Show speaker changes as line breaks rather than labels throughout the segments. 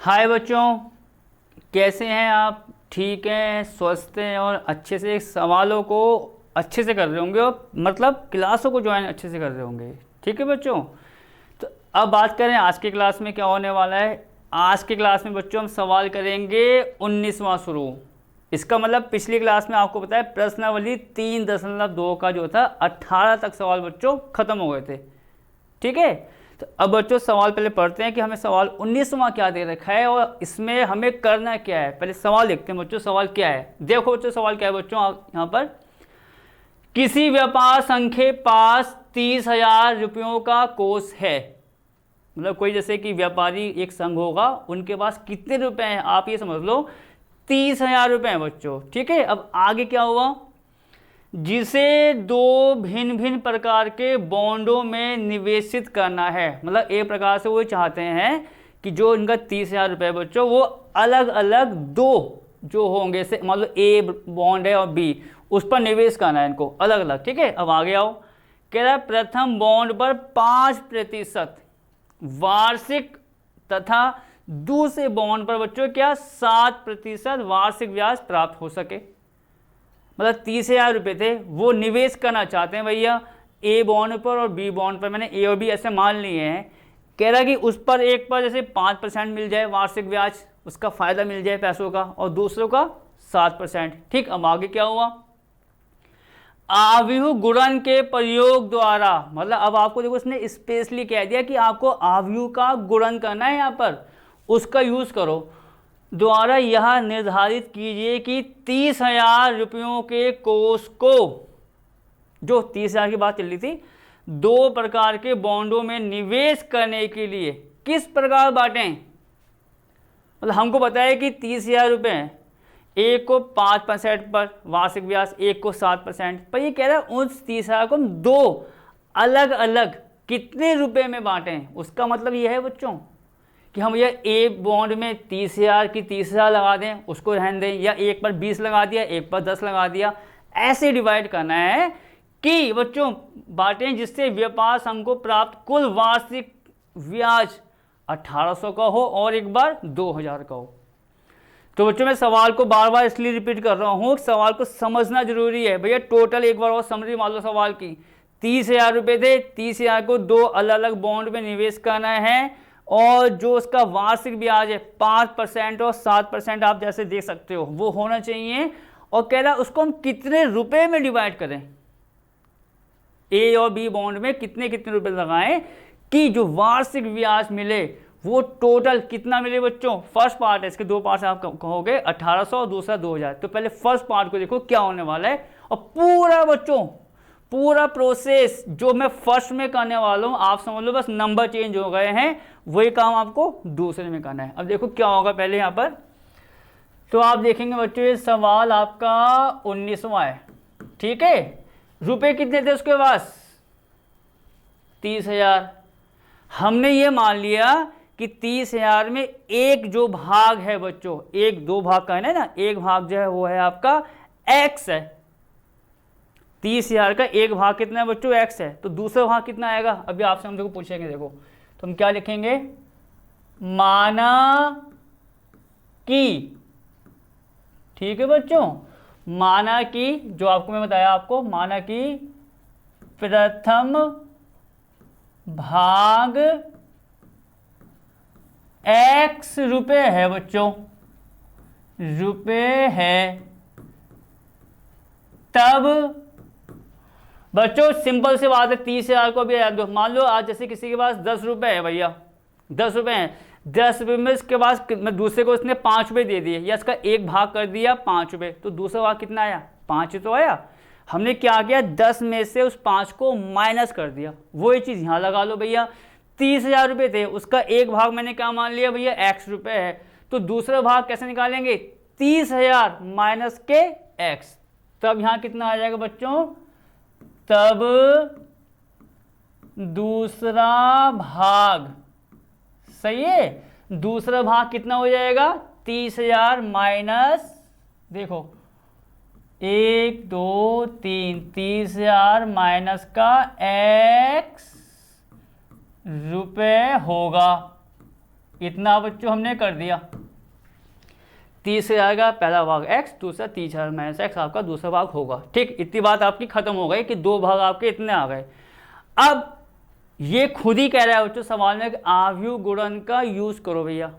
हाय बच्चों, कैसे हैं आप? ठीक हैं, स्वस्थ हैं और अच्छे से सवालों को अच्छे से कर रहे होंगे और मतलब क्लासों को ज्वाइन अच्छे से कर रहे होंगे। ठीक है बच्चों, तो अब बात करें आज की क्लास में क्या होने वाला है। आज की क्लास में बच्चों हम सवाल करेंगे 19वां शुरू। इसका मतलब पिछली क्लास में आपको पता है प्रश्नावली 3.2 का जो था 18 तक सवाल बच्चों खत्म हो गए थे। ठीक है, तो अब बच्चों सवाल पहले पढ़ते हैं कि हमें सवाल 19वां क्या दे रखा है और इसमें हमें करना क्या है। पहले सवाल देखते हैं बच्चों, सवाल क्या है। देखो बच्चों सवाल क्या है बच्चों, यहाँ पर किसी व्यापार संघ के पास 30,000 रुपयों का कोष है। मतलब कोई जैसे कि व्यापारी एक संघ होगा, उनके पास कितने रुपए हैं आप ये समझ लो, 30,000 रुपये हैं बच्चों। ठीक है, अब आगे क्या हुआ, जिसे दो भिन्न भिन्न प्रकार के बॉन्डों में निवेशित करना है। मतलब एक प्रकार से वो चाहते हैं कि जो इनका 30,000 रुपये बच्चों वो अलग अलग दो जो होंगे से मतलब ए बॉन्ड है और बी, उस पर निवेश करना है इनको अलग अलग। ठीक है, अब आगे आओ, कह रहा है प्रथम बॉन्ड पर 5% वार्षिक तथा दूसरे बॉन्ड पर बच्चों क्या 7% वार्षिक ब्याज प्राप्त हो सके। मतलब 30,000 रुपये थे, वो निवेश करना चाहते हैं भैया ए बॉन्ड पर और बी बॉन्ड पर। मैंने ए और बी ऐसे मान लिए हैं। कह रहा कि उस पर एक पर जैसे 5% मिल जाए वार्षिक ब्याज, उसका फ़ायदा मिल जाए पैसों का, और दूसरों का 7%। ठीक, अब आगे क्या हुआ, आव्यूह गुणन के प्रयोग द्वारा, मतलब अब आपको देखो इसने स्पेशली कह दिया कि आपको आव्यूह का गुणन करना है, यहाँ पर उसका यूज़ करो, द्वारा यह निर्धारित कीजिए कि 30,000 रुपयों के कोष को, जो 30,000 की बात चल रही थी, दो प्रकार के बॉन्डों में निवेश करने के लिए किस प्रकार बांटें। मतलब हमको पता है कि 30,000 रुपये हैं, एक को 5% पर वार्षिक ब्याज, एक को 7% पर। ये कह रहा है उस 30,000 को हम दो अलग अलग कितने रुपए में बांटें। उसका मतलब ये है बच्चों कि हम ये ए बॉन्ड में 30,000 की 30,000 लगा दें, उसको रहने दें, या एक पर 20 लगा दिया, एक पर 10 लगा दिया, ऐसे डिवाइड करना है कि बच्चों बांटें जिससे व्यापार संघ को प्राप्त कुल वार्षिक ब्याज 1800 का हो और एक बार 2,000 का हो। तो बच्चों मैं सवाल को बार बार इसलिए रिपीट कर रहा हूँ, सवाल को समझना जरूरी है भैया। टोटल एक बार और समरी मान लो सवाल की, 30,000 रुपये थे, 30,000 को दो अलग अलग बॉन्ड में निवेश करना है और जो उसका वार्षिक ब्याज है 5% और 7% आप जैसे देख सकते हो वो होना चाहिए। और कह रहा है उसको हम कितने रुपए में डिवाइड करें, ए और बी बॉन्ड में कितने कितने रुपए लगाएं कि जो वार्षिक ब्याज मिले वो टोटल कितना मिले बच्चों। फर्स्ट पार्ट है, इसके दो पार्ट आप कहोगे 1800 और दूसरा 2,000। तो पहले फर्स्ट पार्ट को देखो क्या होने वाला है, और पूरा बच्चों पूरा प्रोसेस जो मैं फर्स्ट में करने वाला हूं आप समझ लो, बस नंबर चेंज हो गए हैं, वही काम आपको दूसरे में करना है। अब देखो क्या होगा पहले यहां पर, तो आप देखेंगे बच्चों ये सवाल आपका 19वां है। ठीक है, रुपए कितने थे उसके पास 30,000। हमने ये मान लिया कि 30,000 में एक जो भाग है बच्चों, एक दो भाग का है ना, एक भाग जो है वो है आपका x है। 30,000 का एक भाग कितना है बच्चों x है, तो दूसरा भाग कितना आएगा अभी आपसे हम देखो पूछेंगे। देखो तो हम क्या लिखेंगे, माना कि, ठीक है बच्चों, माना कि जो आपको मैं बताया आपको, माना कि प्रथम भाग x रुपए है बच्चों, रुपए है, तब बच्चों सिंपल सी बात है 30,000 को भी याद दो। मान लो आज जैसे किसी के पास 10 रुपए है भैया, 10 रुपए हैं, 10 रुपये में इसके पास मैं दूसरे को इसने 5 रुपये दे दिए या इसका एक भाग कर दिया 5 रुपये, तो दूसरा भाग कितना आया 5 तो आया। हमने क्या किया 10 में से उस 5 को माइनस कर दिया, वही चीज़ यहाँ लगा लो भैया। 30,000 रुपये थे, उसका एक भाग मैंने क्या मान लिया भैया x रुपये है, तो दूसरा भाग कैसे निकालेंगे 30,000 माइनस के x, तब यहाँ कितना आ जाएगा बच्चों, तब दूसरा भाग, सही है, दूसरा भाग कितना हो जाएगा 30,000 माइनस, देखो 1 2 3, 30,000 माइनस का x रुपए होगा। इतना बच्चों हमने कर दिया। 30,000 का पहला भाग x, दूसरा 30,000 माइनस x आपका दूसरा भाग होगा। ठीक, इतनी बात आपकी खत्म हो गई कि दो भाग आपके इतने आ गए। अब ये खुद ही कह रहा है बच्चों सवाल में कि आव्यूह गुणन का यूज करो भैया।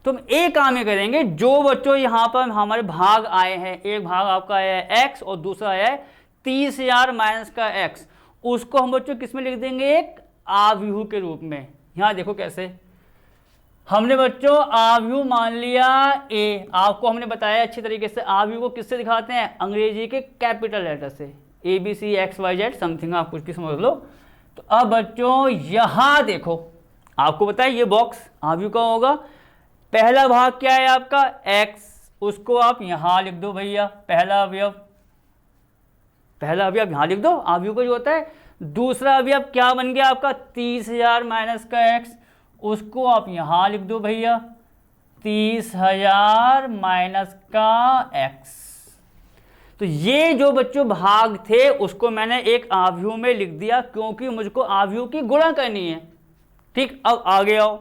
तो हम एक काम ये करेंगे, जो बच्चों यहाँ पर हमारे भाग आए हैं, एक भाग आपका आया है x और दूसरा आया है 30,000 माइनस का x, उसको हम बच्चों किस में लिख देंगे, एक आव्यूह के रूप में। यहाँ देखो कैसे हमने बच्चों आव्यूह मान लिया a, आपको हमने बताया अच्छी तरीके से आव्यूह को किससे दिखाते हैं, अंग्रेजी के कैपिटल लेटर से, ABCXYZ समथिंग आप कुछ भी समझ लो। तो अब बच्चों यहाँ देखो, आपको बताया ये बॉक्स आव्यूह का होगा। पहला भाग क्या है आपका x, उसको आप यहाँ लिख दो भैया, पहला अवयव यहाँ लिख दो आव्यूह का जो होता है। दूसरा अवयव क्या बन गया आपका 30,000 माइनस का x, उसको आप यहाँ लिख दो भैया 30,000 माइनस का x। तो ये जो बच्चों भाग थे उसको मैंने एक आव्यूह में लिख दिया, क्योंकि मुझको आव्यूह की गुणा करनी है। ठीक, अब आगे आओ।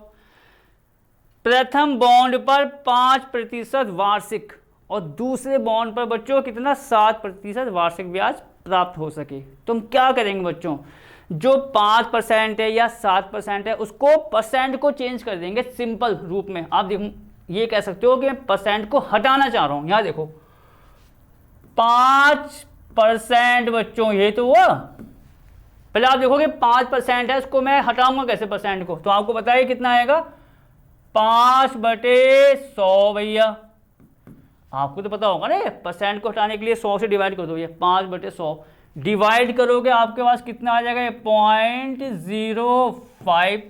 प्रथम बॉन्ड पर 5% वार्षिक और दूसरे बॉन्ड पर बच्चों कितना 7% वार्षिक ब्याज प्राप्त हो सके। तो हम क्या करेंगे बच्चों, जो 5% है या 7% है उसको परसेंट को चेंज कर देंगे सिंपल रूप में। आप देखो ये कह सकते हो कि मैं परसेंट को हटाना चाह रहा हूं। यहाँ देखो 5% बच्चों, ये तो हुआ। पहले आप देखोगे 5% है, इसको मैं हटाऊंगा कैसे परसेंट को, तो आपको बताइए कितना आएगा 5/100 भैया। आपको तो पता होगा ना, परसेंट को हटाने के लिए 100 से डिवाइड कर दो, ये 5/100 डिवाइड करोगे आपके पास कितना आ जाएगा, 0.05।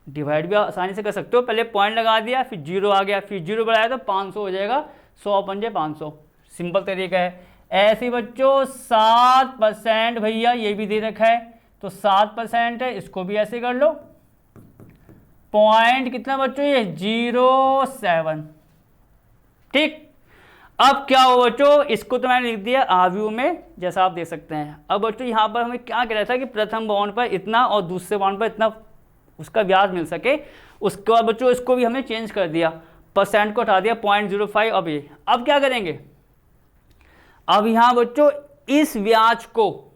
डिवाइड भी आसानी से कर सकते हो, पहले पॉइंट लगा दिया फिर जीरो आ गया, फिर जीरो बढ़ाया तो 500 हो जाएगा, 100/500 सिंपल तरीका है। ऐसे बच्चों 7% भैया ये भी दे रखा है, तो 7% है, इसको भी ऐसे कर लो। पॉइंट कितना बच्चों, ये 0.7। ठीक, अब क्या हो बच्चों, इसको तो मैंने लिख दिया आव्यूह में जैसा आप देख सकते हैं। अब बच्चों यहाँ पर हमें क्या कह रहा था कि प्रथम बॉन्ड पर इतना और दूसरे बॉन्ड पर इतना उसका ब्याज मिल सके। उसके बाद बच्चों इसको भी हमने चेंज कर दिया, परसेंट को हटा दिया 0.05। अब क्या करेंगे, अब यहाँ बच्चों इस ब्याज को,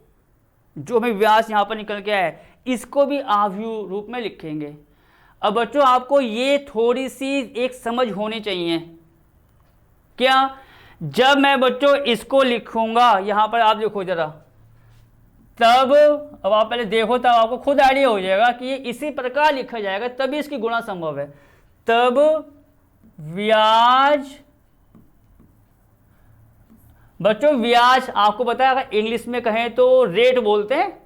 जो हमें ब्याज यहाँ पर निकल के आया है, इसको भी आव्यूह रूप में लिखेंगे। अब बच्चों आपको ये थोड़ी सी एक समझ होनी चाहिए, क्या, जब मैं बच्चों इसको लिखूंगा यहाँ पर, आप देखो जरा, तब अब आप पहले देखो तब आपको खुद आइडिया हो जाएगा कि ये इसी प्रकार लिखा जाएगा, तभी इसकी गुणा संभव है। तब ब्याज बच्चों, ब्याज आपको पता है अगर इंग्लिश में कहें तो रेट बोलते हैं,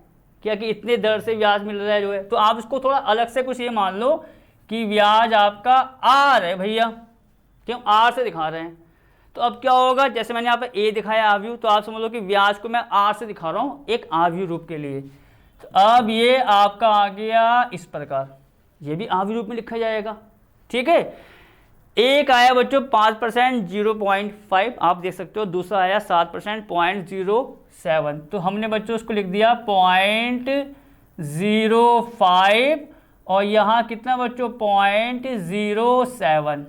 क्या कि इतने दर से ब्याज मिल रहा है जो है, तो आप इसको थोड़ा अलग से कुछ ये मान लो कि ब्याज आपका आर है भैया, क्यों आर से दिखा रहे हैं। तो अब क्या होगा, जैसे मैंने यहाँ पर ए दिखाया आव्यूह, तो आप समझ लो कि ब्याज को मैं आर से दिखा रहा हूँ एक आव्यूह रूप के लिए। तो अब ये आपका आ गया इस प्रकार, ये भी आव्यूह रूप में लिखा जाएगा। ठीक है, एक आया बच्चों 5% 0.5 आप देख सकते हो, दूसरा आया 7% 0.07। तो हमने बच्चों उसको लिख दिया 0.05 और यहाँ कितना बच्चों 0.07।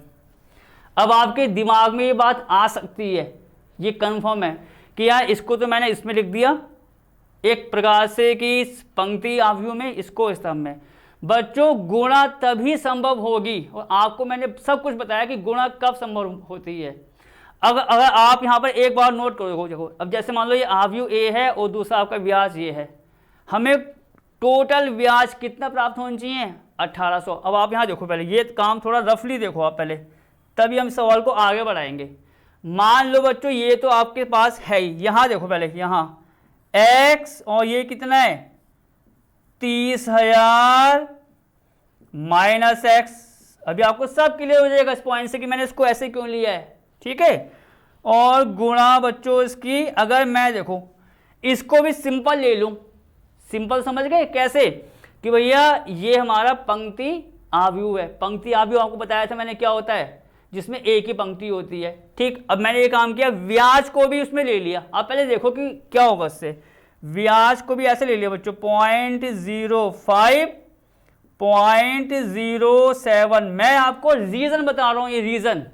अब आपके दिमाग में ये बात आ सकती है, ये कंफर्म है कि यार इसको तो मैंने इसमें लिख दिया एक प्रकार से कि पंक्ति आव्यूह में, इसको स्तंभ में। बच्चों गुणा तभी संभव होगी, और आपको मैंने सब कुछ बताया कि गुणा कब संभव होती है। अगर आप यहाँ पर एक बार नोट करो, देखो अब जैसे मान लो ये आव्यूह ए है और दूसरा आपका ब्याज ये है, हमें टोटल ब्याज कितना प्राप्त होना चाहिए 1800। अब आप यहाँ देखो, पहले ये काम थोड़ा रफली देखो आप पहले, तभी हम सवाल को आगे बढ़ाएंगे। मान लो बच्चों ये तो आपके पास है ही, यहाँ देखो पहले, यहाँ x और ये कितना है 30,000 माइनस एक्स। अभी आपको सब क्लियर हो जाएगा इस पॉइंट से कि मैंने इसको ऐसे क्यों लिया है। ठीक है, और गुणा बच्चों इसकी, अगर मैं देखो इसको भी सिंपल ले लूं, सिंपल समझ गए कैसे, कि भैया ये हमारा पंक्ति आव्यूह है। पंक्ति आव्यूह आपको बताया था मैंने क्या होता है, जिसमें एक ही पंक्ति होती है। ठीक, अब मैंने ये काम किया, ब्याज को भी उसमें ले लिया। आप पहले देखो कि क्या होगा इससे, ब्याज को भी ऐसे ले लिया बच्चों 0.05 0.07। मैं आपको रीजन बता रहा हूं, ये रीजन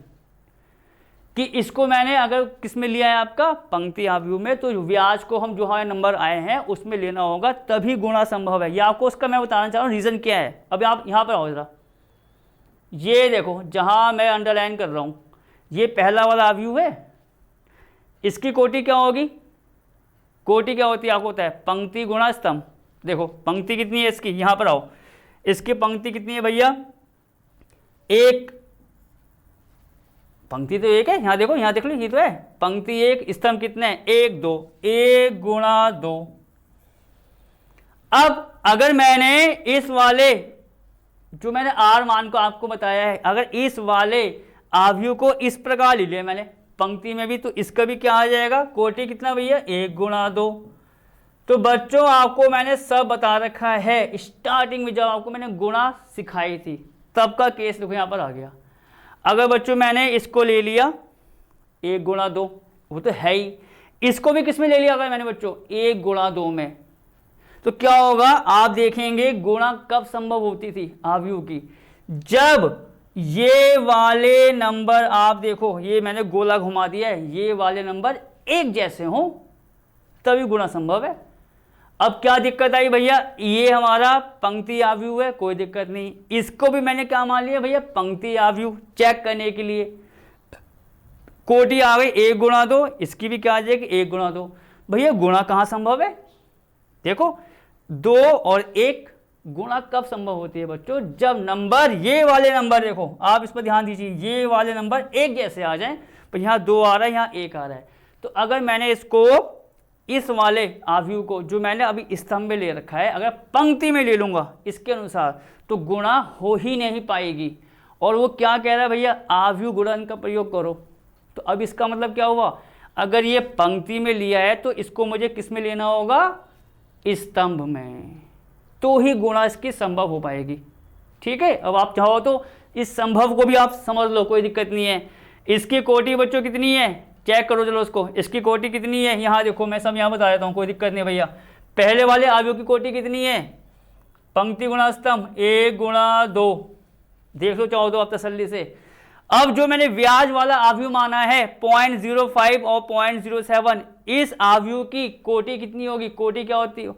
कि इसको मैंने अगर किस में लिया है आपका पंक्ति आव्यूह में, तो व्याज को हम जो हमारे नंबर आए हैं उसमें लेना होगा, तभी गुणा संभव है। ये आपको उसका मैं बताना चाह रहा हूँ रीजन क्या है। अभी आप यहाँ पर आओ जरा, ये देखो जहाँ मैं अंडरलाइन कर रहा हूँ, ये पहला वाला आव्यूह है, इसकी कोटि क्या होगी, कोटि क्या होती है आपको पता है, पंक्ति गुणा स्तंभ। देखो पंक्ति कितनी है इसकी, यहाँ पर आओ, इसकी पंक्ति कितनी है भैया, एक, पंक्ति तो एक है, यहाँ देखो, यहाँ देख लो, ये तो है पंक्ति एक, स्तंभ कितने हैं, 1 2, 1 गुणा 2। अब अगर मैंने इस वाले जो मैंने आर मान को आपको बताया है, अगर इस वाले आव्यूह को इस प्रकार ले लिया मैंने पंक्ति में भी, तो इसका भी क्या आ जाएगा, कोटि कितना भैया, 1 गुणा 2। तो बच्चों आपको मैंने सब बता रखा है, स्टार्टिंग में जब आपको मैंने गुणा सिखाई थी तब का केस देखो यहाँ पर आ गया। अगर बच्चों मैंने इसको ले लिया 1 गुणा 2, वो तो है ही, इसको भी किस में ले लिया अगर मैंने बच्चों 1 गुणा 2 में, तो क्या होगा आप देखेंगे गुणा कब संभव होती थी आव्यूह की, जब ये वाले नंबर आप देखो, ये मैंने गोला घुमा दिया है, ये वाले नंबर एक जैसे हों तभी गुणा संभव है। अब क्या दिक्कत आई भैया, ये हमारा पंक्ति आव्यूह है, कोई दिक्कत नहीं, इसको भी मैंने क्या मान लिया भैया पंक्ति आव्यूह, चेक करने के लिए कोटि आ गई 1 गुणा 2, इसकी भी क्या आ जाएगी 1 गुणा 2। भैया गुणा कहाँ संभव है, देखो 2 और 1 गुणा कब संभव होती है बच्चों, जब नंबर, ये वाले नंबर देखो आप इस पर ध्यान दीजिए, ये वाले नंबर एक जैसे आ जाएं, तो यहाँ 2 आ रहा है, यहाँ 1 आ रहा है। तो अगर मैंने इसको इस वाले आव्यूह को जो मैंने अभी स्तंभ में ले रखा है, अगर पंक्ति में ले लूँगा इसके अनुसार, तो गुणा हो ही नहीं पाएगी। और वो क्या कह रहा है भैया, आव्यूह गुणन का प्रयोग करो। तो अब इसका मतलब क्या हुआ, अगर ये पंक्ति में लिया है तो इसको मुझे किस में लेना होगा, स्तंभ में, तो ही गुणा इसकी संभव हो पाएगी। ठीक है, अब आप चाहो तो इस संभव को भी आप समझ लो, कोई दिक्कत नहीं है। इसकी कोटि बच्चों कितनी है, चेक करो चलो उसको, इसकी कोटि कितनी है, यहाँ देखो मैं सब यहाँ बता देता हूँ, कोई दिक्कत नहीं भैया। पहले वाले आव्यूह की कोटि कितनी है, पंक्ति गुणा स्तंभ 1 गुणा 2, देख लो चाहो तो आप तसल्ली से। अब जो मैंने व्याज वाला आव्यूह माना है 0.05 और 0.07, इस आव्यूह की कोटि कितनी होगी, कोटि क्या होती है,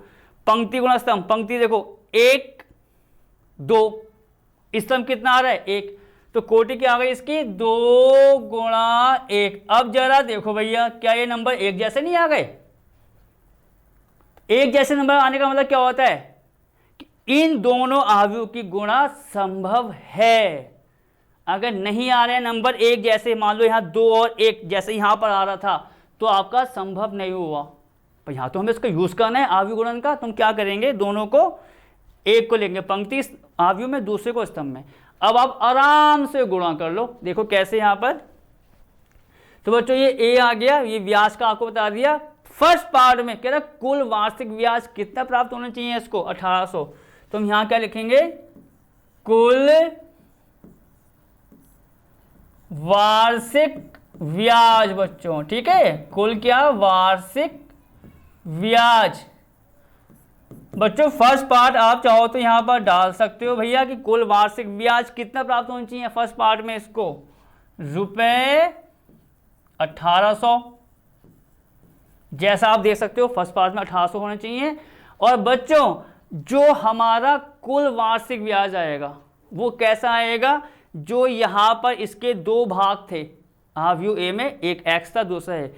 पंक्ति गुणा स्तंभ, पंक्ति देखो 1 2, स्तंभ कितना आ रहा है 1, तो कोटि क्या आ गई इसकी 2 गुणा 1। अब जरा देखो भैया, क्या ये नंबर एक जैसे नहीं आ गए, एक जैसे नंबर आने का मतलब क्या होता है कि इन दोनों आव्यूह की गुणा संभव है। अगर नहीं आ रहे हैं नंबर एक जैसे, मान लो यहाँ 2 और 1 जैसे यहाँ पर आ रहा था, तो आपका संभव नहीं हुआ। पर यहाँ तो हमें इसका यूज करना है आव्यूह गुणन का, तुम क्या करेंगे, दोनों को, एक को लेंगे पंक्ति आव्यूह में, दूसरे को स्तंभ में। अब आप आराम से गुणा कर लो, देखो कैसे यहाँ पर। तो बच्चों ये ए आ गया, ये व्याज का आपको बता दिया। फर्स्ट पार्ट में कह रहा कुल वार्षिक व्याज कितना प्राप्त होना चाहिए इसको, 1800। तो हम यहाँ क्या लिखेंगे, कुल वार्षिक व्याज बच्चों, ठीक है, कुल क्या, वार्षिक व्याज। बच्चों फर्स्ट पार्ट आप चाहो तो यहां पर डाल सकते हो भैया कि कुल वार्षिक ब्याज कितना प्राप्त होना चाहिए फर्स्ट पार्ट में, इसको रुपए 1800, जैसा आप देख सकते हो फर्स्ट पार्ट में 1800 होना चाहिए। और बच्चों जो हमारा कुल वार्षिक ब्याज आएगा वो कैसा आएगा, जो यहां पर इसके 2 भाग थे आव्यूह ए में, एक x था दूसरा है,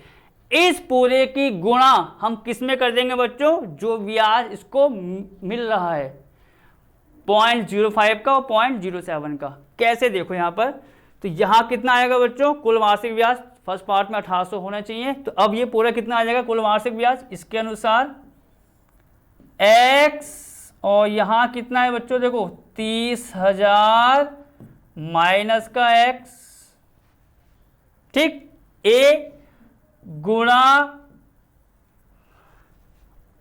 इस पूरे की गुणा हम किस में कर देंगे बच्चों, जो ब्याज इसको मिल रहा है 0.05 का और 0.07 का। कैसे देखो यहाँ पर, तो यहाँ कितना आएगा बच्चों, कुल वार्षिक ब्याज फर्स्ट पार्ट में 1800 होना चाहिए। तो अब ये पूरा कितना आ जाएगा कुल वार्षिक ब्याज, इसके अनुसार x, और यहाँ कितना है बच्चों देखो 30,000 माइनस का x, ठीक, a गुणा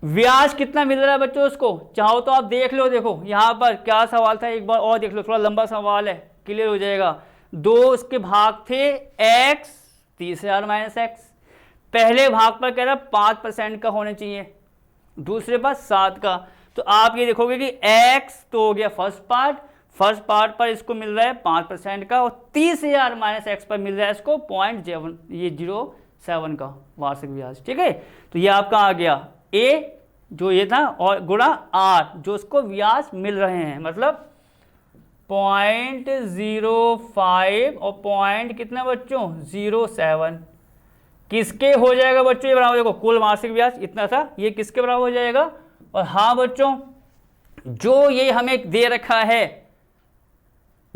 ब्याज कितना मिल रहा है बच्चों उसको, चाहो तो आप देख लो, देखो यहां पर क्या सवाल था, एक बार और देख लो, थोड़ा लंबा सवाल है, क्लियर हो जाएगा। 2 उसके भाग थे x, 30,000 माइनस x, पहले भाग पर कह रहा 5% का होना चाहिए, दूसरे पर 7 का। तो आप ये देखोगे कि x तो हो गया फर्स्ट पार्ट पर इसको मिल रहा है 5% का, और 30,000 माइनस एक्स पर मिल रहा है इसको 0.07 का वार्षिक ब्याज। ठीक है, तो ये आपका आ गया a जो ये था और गुणा r जो उसको ब्याज मिल रहे हैं, मतलब 0.05 और पॉइंट कितना बच्चों 07 किसके हो जाएगा बच्चों ये बराबर, देखो कुल मासिक ब्याज इतना था, ये किसके बराबर हो जाएगा। और हाँ बच्चों जो ये हमें दे रखा है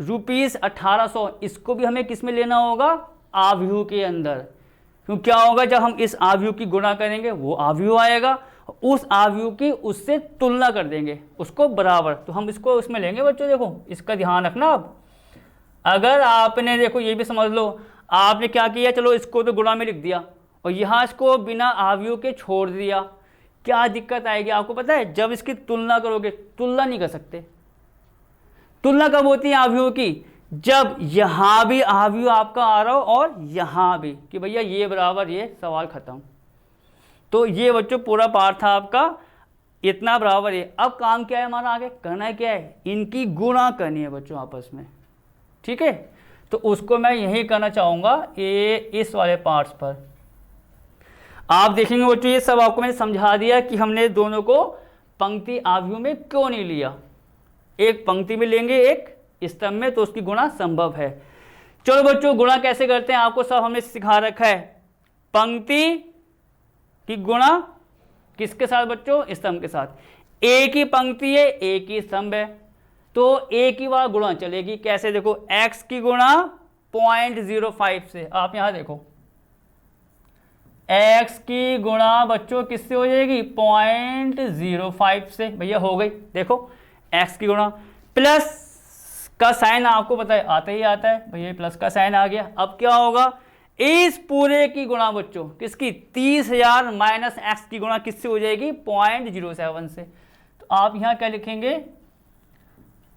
₹1800, इसको भी हमें किस में लेना होगा, आव्यूह के अंदर। क्यों क्या होगा, जब हम इस आव्यूह की गुणा करेंगे वो आव्यूह आएगा, उस आव्यूह की उससे तुलना कर देंगे उसको बराबर, तो हम इसको उसमें लेंगे बच्चों। देखो इसका ध्यान रखना। अब अगर आपने देखो ये भी समझ लो, आपने क्या किया, चलो इसको तो गुणा में लिख दिया और यहाँ इसको बिना आव्यूह के छोड़ दिया, क्या दिक्कत आएगी आपको पता है, जब इसकी तुलना करोगे, तुलना नहीं कर सकते। तुलना कब होती है आव्यूह की, जब यहां भी आव्यूह आपका आ रहा हो और यहां भी, कि भैया ये बराबर, ये सवाल खत्म। तो ये बच्चों पूरा पार्ट था आपका, इतना बराबर है। अब काम क्या है हमारा, आगे करना क्या है, इनकी गुणा करनी है बच्चों आपस में। ठीक है, तो उसको मैं यही करना चाहूंगा ये इस वाले पार्ट्स पर। आप देखेंगे बच्चों ये सब आपको मैंने समझा दिया कि हमने दोनों को पंक्ति आव्यूह में क्यों नहीं लिया, एक पंक्ति में लेंगे एक स्तंभ में, तो उसकी गुणा संभव है। चलो बच्चों गुणा कैसे करते हैं आपको सब हमने सिखा रखा है। पंक्ति की गुणा किसके साथ बच्चों, स्तंभ के साथ। एक ही पंक्ति है एक ही स्तंभ है, तो एक ही बार गुणा चलेगी। कैसे, देखो x की गुणा 0.05 से, आप यहां देखो x की गुणा बच्चों किससे हो जाएगी, 0.05 से। भैया हो गई, देखो x की गुणा, प्लस का साइन आपको पता है आता ही आता है, भैया प्लस का साइन आ गया। अब क्या होगा, इस पूरे की गुणा बच्चों किसकी, 30,000 माइनस एक्स की गुणा किससे हो जाएगी, 0.07 से। तो आप यहां क्या लिखेंगे,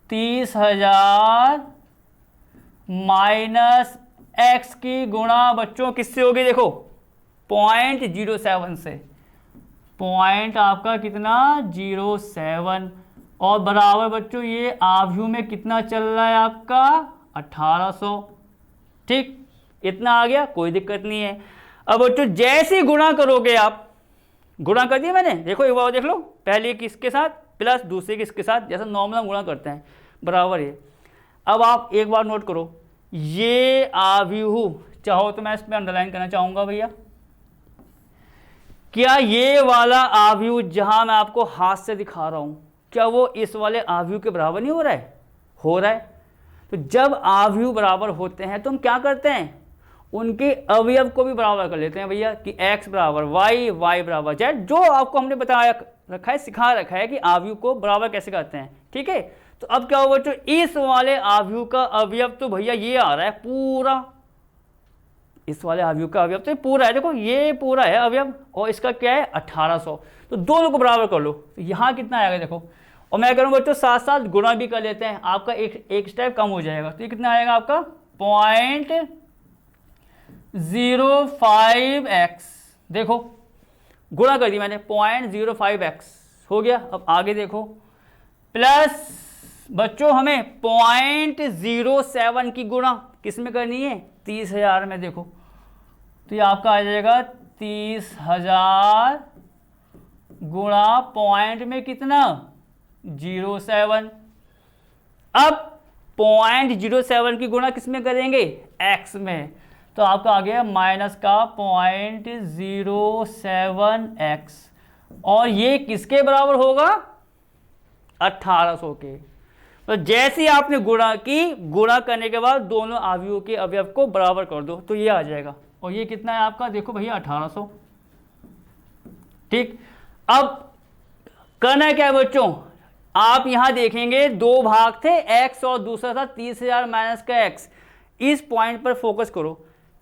30,000 माइनस एक्स की गुणा बच्चों किससे होगी, देखो 0.07 से, पॉइंट आपका कितना 07, और बराबर बच्चों ये आव्यूह में कितना चल रहा है आपका 1800। ठीक, इतना आ गया, कोई दिक्कत नहीं है। अब बच्चों जैसे गुणा करोगे आप, गुणा कर दिया मैंने, देखो एक बार देख लो, पहले किसके साथ प्लस दूसरे किसके साथ, जैसा नॉर्मल गुणा करते हैं बराबर है। अब आप एक बार नोट करो, ये आव्यूह, चाहो तो मैं इस पर अंडरलाइन करना चाहूंगा भैया, क्या ये वाला आव्यूह जहां मैं आपको हाथ से दिखा रहा हूं, क्या वो इस वाले आव्यूह के बराबर नहीं हो रहा है, हो रहा है। तो जब आव्यूह बराबर होते हैं तो हम क्या करते हैं, उनके अवयव को भी बराबर कर लेते हैं भैया, कि x बराबर y, y बराबर z, जो आपको हमने बताया रखा है, सिखा रखा है कि आव्यूह को बराबर कैसे करते हैं। ठीक है, तो अब क्या होगा बच्चों, इस वाले आव्यूह का अवयव तो भैया ये आ रहा है पूरा, इस वाले आव्यूह का अवयव तो पूरा है, देखो ये पूरा है अवयव, और इसका क्या है 1800, तो दोनों को बराबर कर लो। तो यहाँ कितना आएगा देखो, और मैं करूँ बच्चों साथ साथ गुणा भी कर लेते हैं, आपका एक स्टेप कम हो जाएगा। तो ये कितना आएगा आपका 0.05x, देखो गुणा कर दी मैंने, 0.05x हो गया। अब आगे देखो, प्लस बच्चों हमें 0.07 की गुणा किस में करनी है, 30,000 में। देखो तो ये आपका आ जाएगा 30,000 गुणा पॉइंट में कितना 0.07। अब 0.07 की गुणा किस में करेंगे, x में, तो आपका आ गया माइनस का 0.07x, और ये किसके बराबर होगा 1800 के। तो जैसे आपने गुणा की, गुणा करने के बाद दोनों आव्यूह के अवयव को बराबर कर दो, तो ये आ जाएगा, और ये कितना है आपका, देखो भैया 1800। ठीक, अब करना क्या है बच्चों, आप यहां देखेंगे दो भाग थे, x और दूसरा था 30,000 माइनस का x। इस पॉइंट पर फोकस करो,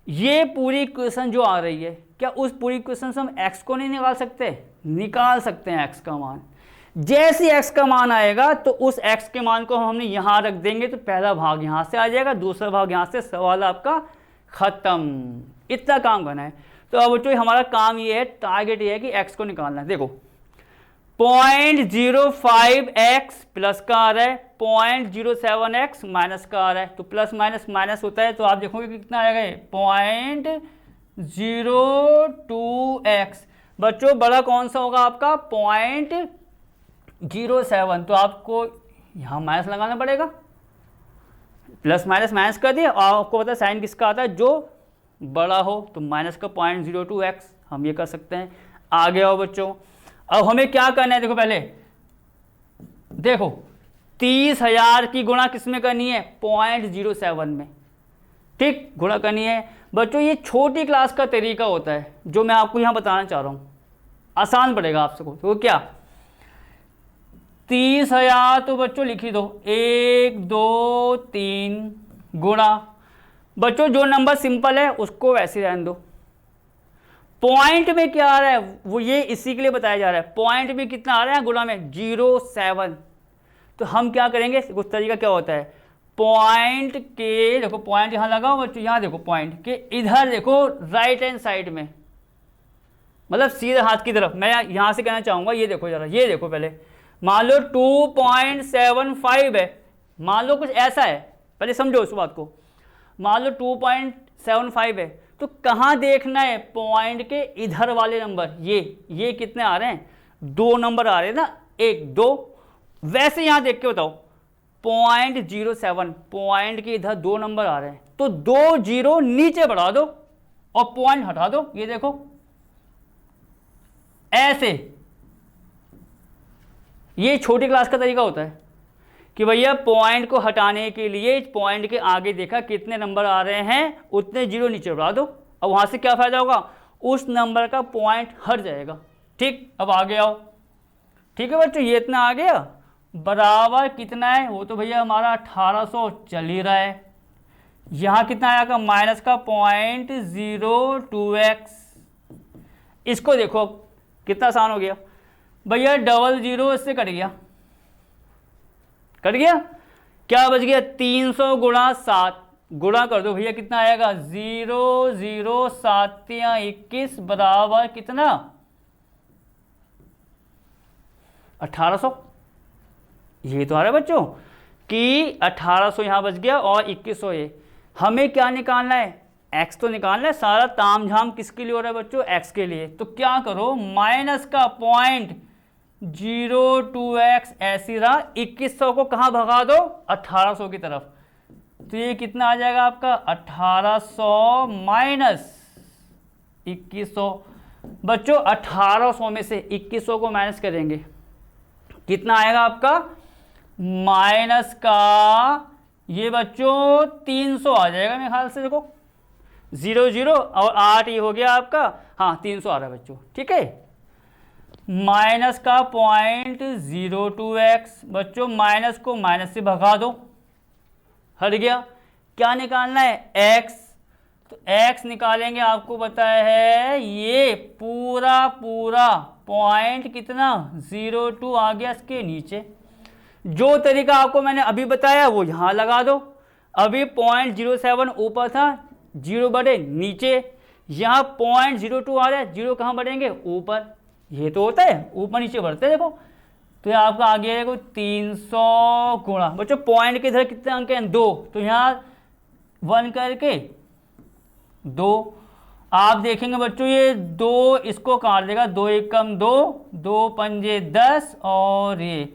ये पूरी इक्वेशन जो आ रही है, क्या उस पूरी इक्वेशन से हम x को नहीं निकाल सकते, निकाल सकते हैं x का मान। जैसे x का मान आएगा तो उस x के मान को हमने यहां रख देंगे, तो पहला भाग यहां से आ जाएगा, दूसरा भाग यहां से, सवाल आपका खत्म। इतना काम करना है। तो अब बच्चों हमारा काम ये है, टारगेट ये है कि x को निकालना है। देखो 0.05x प्लस का आ रहा है, 0.07x माइनस का आ रहा है, तो प्लस माइनस माइनस होता है, तो आप देखोगे कि कितना आएगा ये 0.02x। बच्चों बड़ा कौन सा होगा आपका 0.07, तो आपको यहाँ माइनस लगाना पड़ेगा, प्लस माइनस माइनस कर दिया, और आपको पता है साइन किसका आता है, जो बड़ा हो, तो माइनस का 0.02x हम ये कर सकते हैं। आगे आओ बच्चों, अब हमें क्या करना है, देखो पहले देखो 30,000 की गुणा किस में करनी है 0.07 में, ठीक, गुणा करनी है। बच्चों ये छोटी क्लास का तरीका होता है जो मैं आपको यहाँ बताना चाह रहा हूँ, आसान पड़ेगा आपसे को, तो क्या 30,000, तो बच्चों लिख ही दो 1 2 3 गुणा, बच्चों जो नंबर सिंपल है उसको वैसे रहने दो। पॉइंट में क्या आ रहा है वो ये इसी के लिए बताया जा रहा है, पॉइंट में कितना आ रहा है गुणा में 0.7, तो हम क्या करेंगे, कुछ तरीका क्या होता है, पॉइंट के देखो, पॉइंट यहाँ लगाओ बच्चों, यहाँ देखो पॉइंट के इधर देखो राइट हैंड साइड में, मतलब सीधे हाथ की तरफ, मैं यहाँ से कहना चाहूँगा, ये देखो जरा, ये देखो पहले, मान लो 2.75 है, मान लो कुछ ऐसा है, पहले समझो उस बात को, मान लो 2.75 है, तो कहाँ देखना है, पॉइंट के इधर वाले नंबर, ये कितने आ रहे हैं, 2 नंबर आ रहे हैं ना, 1 2, वैसे यहाँ देख के बताओ 0.07, पॉइंट के इधर 2 नंबर आ रहे हैं, तो 2 0 नीचे बढ़ा दो और पॉइंट हटा दो, ये देखो ऐसे, ये छोटी क्लास का तरीका होता है कि भैया पॉइंट को हटाने के लिए पॉइंट के आगे देखा कितने नंबर आ रहे हैं, उतने 0 नीचे बढ़ा दो, अब वहां से क्या फायदा होगा, उस नंबर का पॉइंट हट जाएगा, ठीक। अब आगे आओ, ठीक है बच्चों, ये इतना आ गया, बराबर कितना है, वो तो भैया हमारा 1800 चल ही रहा है, यहाँ कितना आएगा माइनस का 0.02x, इसको देखो कितना आसान हो गया भैया, 00 इससे कट गया, क्या बच गया 300 गुणा 7, गुणा कर दो भैया कितना आएगा 0 0 7 21 बराबर कितना 1800, ये तो आ रहा है बच्चों कि 1800 यहाँ बच गया और 2100 ये, हमें क्या निकालना है, x तो निकालना है, सारा ताम झाम किसके लिए हो रहा है बच्चों, x के लिए, तो क्या करो माइनस का 0.02x ऐसी रहा, 2100 को कहाँ भगा दो 1800 की तरफ, तो ये कितना आ जाएगा आपका 1800 माइनस 2100, बच्चों 1800 में से 2100 को माइनस करेंगे, कितना आएगा आपका माइनस का, ये बच्चों 300 आ जाएगा मेरे ख्याल से, देखो 0 0 और 8 ये हो गया आपका, हाँ 300 आ रहा है बच्चों, ठीक है, माइनस का 0.02x, बच्चों माइनस को माइनस से भगा दो, हट गया, क्या निकालना है x, तो x निकालेंगे, आपको बताया है ये पूरा पॉइंट कितना 0.2 आ गया इसके नीचे, जो तरीका आपको मैंने अभी बताया वो यहाँ लगा दो, अभी 0.07 ऊपर था, 0 बढ़े नीचे, यहाँ 0.02 आ रहा है, 0 कहाँ बढ़ेंगे ऊपर, ये तो होता है ऊपर नीचे बढ़ते हैं, देखो तो यहाँ आपका आ गया देखो 300 गुणा, बच्चों पॉइंट के इधर कितने अंक हैं 2, तो यहाँ 1 करके 2, आप देखेंगे बच्चों ये 2 इसको काट देगा, 2 1 कम 2, 2 पंजे 10 और ये,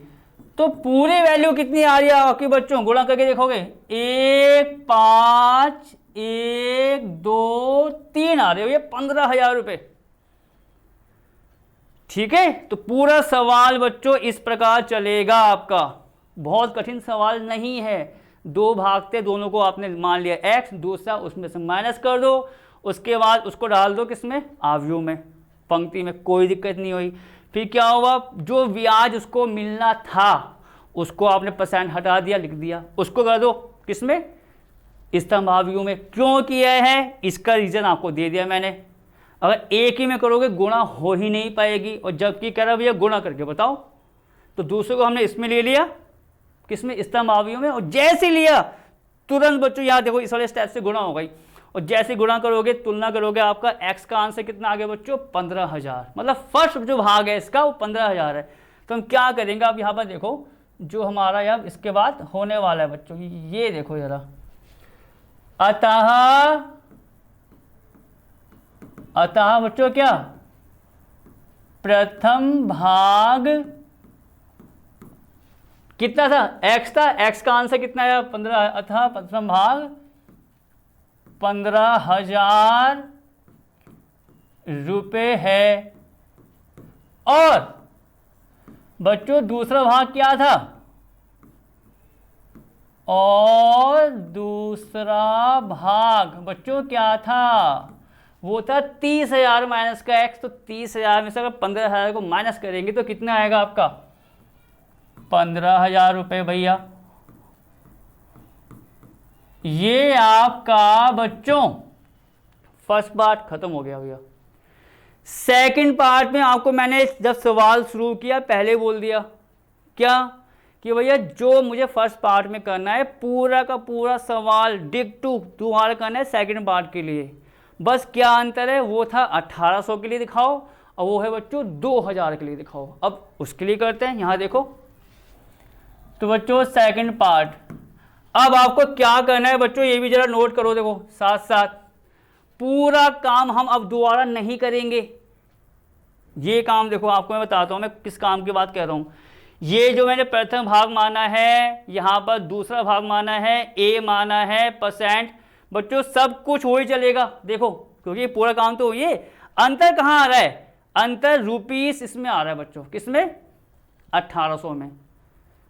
तो पूरी वैल्यू कितनी आ रही है आपकी बच्चों, गुणा करके देखोगे 1 5 1 2 3 आ रहे हो, ये 15,000 रुपये, ठीक है। तो पूरा सवाल बच्चों इस प्रकार चलेगा आपका, बहुत कठिन सवाल नहीं है, 2 भाग थे, दोनों को आपने मान लिया x, दूसरा उसमें से माइनस कर दो, उसके बाद उसको डाल दो किसमें आव्यूह में, पंक्ति में, कोई दिक्कत नहीं हुई, फिर क्या हुआ, जो ब्याज उसको मिलना था उसको आपने परसेंट हटा दिया, लिख दिया, उसको कर दो किसमें स्तंभ आव्यूह में, क्यों किया है इसका रीज़न आपको दे दिया मैंने, अगर एक ही में करोगे गुणा हो ही नहीं पाएगी, और जबकि कह रहा भैया गुणा करके बताओ, तो दूसरे को हमने इसमें ले लिया किसमें स्तंभ आव्यूह में, और जैसे लिया तुरंत बच्चों यहाँ देखो इस वाले स्टेप से गुणा हो गई, और जैसे गुणा करोगे तुलना करोगे आपका x का आंसर कितना आ गया बच्चों 15,000, मतलब फर्स्ट जो भाग है इसका वो 15,000 है, तो हम क्या करेंगे, आप यहाँ पर देखो जो हमारा यहाँ इसके बाद होने वाला है बच्चों, ये देखो जरा, अतः बच्चों क्या, प्रथम भाग कितना था, x था, x का आंसर कितना है 15, अतः प्रथम भाग 15,000 रुपये है। और बच्चों दूसरा भाग क्या था, और दूसरा भाग बच्चों क्या था, वो था 30,000 माइनस का x। तो 30,000 में से अगर 15,000 को माइनस करेंगे तो कितना आएगा आपका, 15,000 रुपये भैया। ये आपका बच्चों फर्स्ट पार्ट खत्म हो गया भैया। सेकंड पार्ट में आपको मैंने जब सवाल शुरू किया पहले बोल दिया क्या, कि भैया जो मुझे फर्स्ट पार्ट में करना है पूरा का पूरा सवाल डिक्टू तुम्हारा करना है सेकंड पार्ट के लिए। बस क्या अंतर है, वो था 1800 के लिए दिखाओ और वो है बच्चों 2000 के लिए दिखाओ। अब उसके लिए करते हैं, यहाँ देखो तो बच्चों सेकंड पार्ट। अब आपको क्या करना है बच्चों, ये भी जरा नोट करो, देखो साथ साथ पूरा काम हम अब दोबारा नहीं करेंगे। ये काम देखो आपको मैं बताता हूँ मैं किस काम की बात कर रहा हूँ। ये जो मैंने प्रथम भाग माना है, यहाँ पर दूसरा भाग माना है, ए माना है, परसेंट, बच्चों सब कुछ हो ही चलेगा देखो, क्योंकि पूरा काम तो ये। अंतर कहाँ आ रहा है, अंतर रुपीस इसमें आ रहा है बच्चों, किसमें, 1800 में।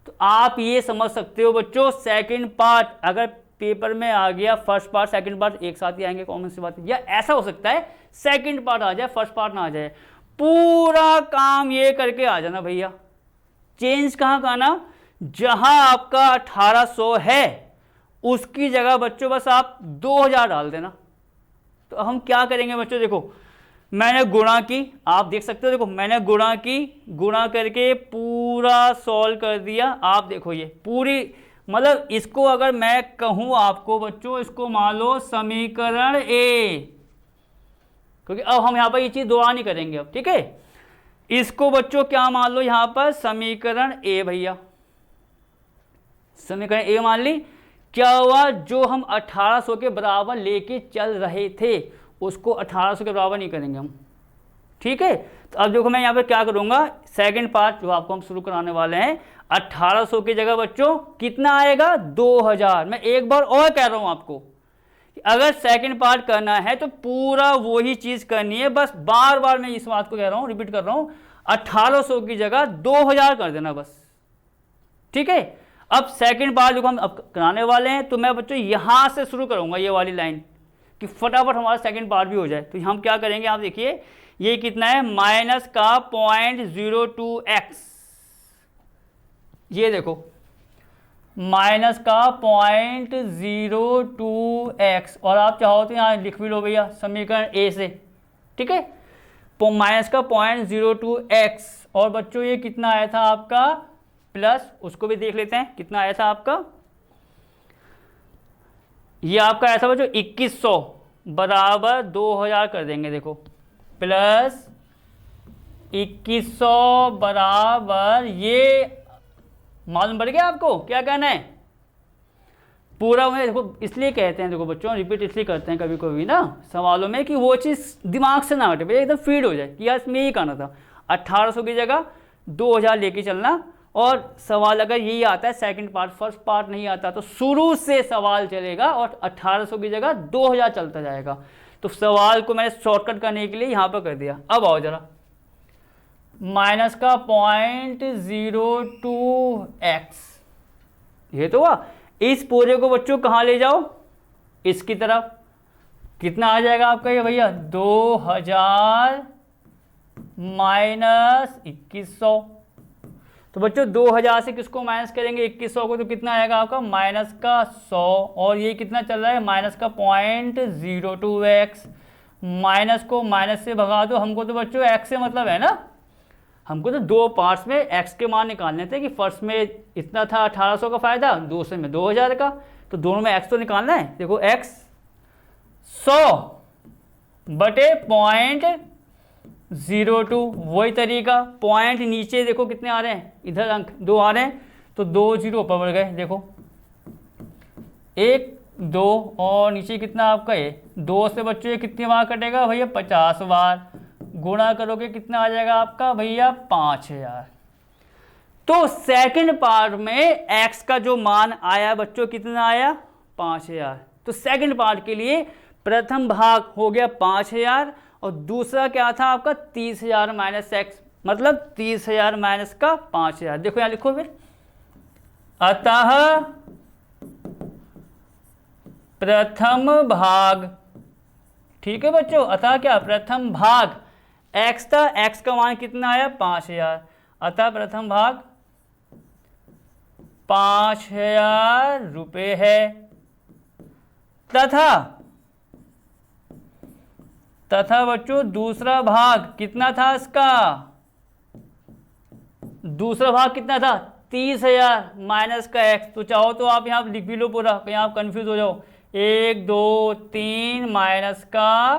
तो आप ये समझ सकते हो बच्चों सेकंड पार्ट अगर पेपर में आ गया फर्स्ट पार्ट सेकंड पार्ट एक साथ ही आएंगे, कॉमन सी बात है। या ऐसा हो सकता है सेकंड पार्ट आ जाए फर्स्ट पार्ट ना आ जाए, पूरा काम ये करके आ जाना भैया। चेंज कहाँ करना, जहां आपका 1800 है उसकी जगह बच्चों बस आप 2000 डाल देना। तो हम क्या करेंगे बच्चों, देखो मैंने गुणा की, आप देख सकते हो, देखो मैंने गुणा की, गुणा करके पूरा सॉल्व कर दिया। आप देखो ये पूरी, मतलब इसको अगर मैं कहूँ आपको बच्चों, इसको मान लो समीकरण ए, क्योंकि अब हम यहाँ पर ये चीज़ दोबारा नहीं करेंगे अब, ठीक है। इसको बच्चों क्या मान लो यहाँ पर, समीकरण ए भैया, समीकरण ए मान ली। क्या हुआ, जो हम 1800 के बराबर लेके चल रहे थे उसको 1800 के बराबर नहीं करेंगे हम, ठीक है। तो अब देखो मैं यहाँ पे क्या करूँगा, सेकंड पार्ट जो आपको हम शुरू कराने वाले हैं, 1800 की जगह बच्चों कितना आएगा, 2000। मैं एक बार और कह रहा हूँ आपको, अगर सेकंड पार्ट करना है तो पूरा वही चीज़ करनी है, बस बार बार मैं इस बात को कह रहा हूँ, रिपीट कर रहा हूँ, 1800 की जगह 2000 कर देना बस, ठीक है। अब सेकंड पार्ट जो हम अब कराने वाले हैं, तो मैं बच्चों यहाँ से शुरू करूँगा ये वाली लाइन, कि फटाफट हमारा सेकंड पार्ट भी हो जाए। तो हम क्या करेंगे, आप देखिए ये कितना है, माइनस का 0.02x, ये देखो माइनस का 0.02x, और आप चाहो तो यहाँ लिख भी लो भैया समीकरण ए से, ठीक है। माइनस का 0.02x, और बच्चों ये कितना आया था आपका, प्लस, उसको भी देख लेते हैं कितना आया था आपका, ये आपका आया था बच्चों 2100 बराबर 2000 कर देंगे, देखो प्लस 2100 बराबर, ये मालूम पड़ गया आपको क्या कहना है, पूरा में देखो इसलिए कहते हैं, देखो बच्चों रिपीट इसलिए करते हैं कभी कभी ना सवालों में, कि वो चीज़ दिमाग से ना हटे भैया, एकदम फीड हो जाए कि यार इसमें यही करना था, 1800 की जगह 2000 लेके चलना। और सवाल अगर यही आता है सेकंड पार्ट, फर्स्ट पार्ट नहीं आता, तो शुरू से सवाल चलेगा और 1800 की जगह 2000 चलता जाएगा। तो सवाल को मैंने शॉर्टकट करने के लिए यहाँ पर कर दिया। अब आओ जरा, माइनस का 0.02x, ये तो हुआ। इस पूरे को बच्चों कहाँ ले जाओ, इसकी तरफ, कितना आ जाएगा आपका ये भैया, 2000 माइनस 2100। तो बच्चों 2000 से किसको माइनस करेंगे, 2100 को, तो कितना आएगा आपका, माइनस का 100, और ये कितना चल रहा है, माइनस का 0.02x। माइनस को माइनस से भगा दो, हमको तो बच्चों x से मतलब है ना, हमको तो दो पार्ट्स में x के मान निकालने थे, कि फर्स्ट में इतना था 1800 का फ़ायदा, दूसरे में 2000 का, तो दोनों में x तो निकालना है। देखो x 100 बटे 0 2, वही तरीका, पॉइंट नीचे देखो कितने आ रहे हैं, इधर अंक 2 आ रहे हैं, तो 2 0 ऊपर बढ़ गए, देखो 1 2 और नीचे कितना आपका ये 2 से बच्चों ये कितनी बार कटेगा भैया 50 बार, गुणा करोगे कितना आ जाएगा आपका भैया 5000। तो सेकंड पार्ट में x का जो मान आया बच्चों कितना आया 5000। तो सेकंड पार्ट के लिए प्रथम भाग हो गया 5000 और दूसरा क्या था आपका 30,000 माइनस x, मतलब 30,000 माइनस का 5000। देखो यहां लिखो फिर, अतः प्रथम भाग, ठीक है बच्चों, अतः क्या प्रथम भाग x था, x का मान कितना आया 5000, अतः प्रथम भाग 5000 रुपये है, तथा बच्चों दूसरा भाग कितना था इसका, दूसरा भाग कितना था 30,000 माइनस का x। तो चाहो तो आप यहाँ लिख भी लो पूरा, कहीं आप कंफ्यूज हो जाओ, 1 2 3 माइनस का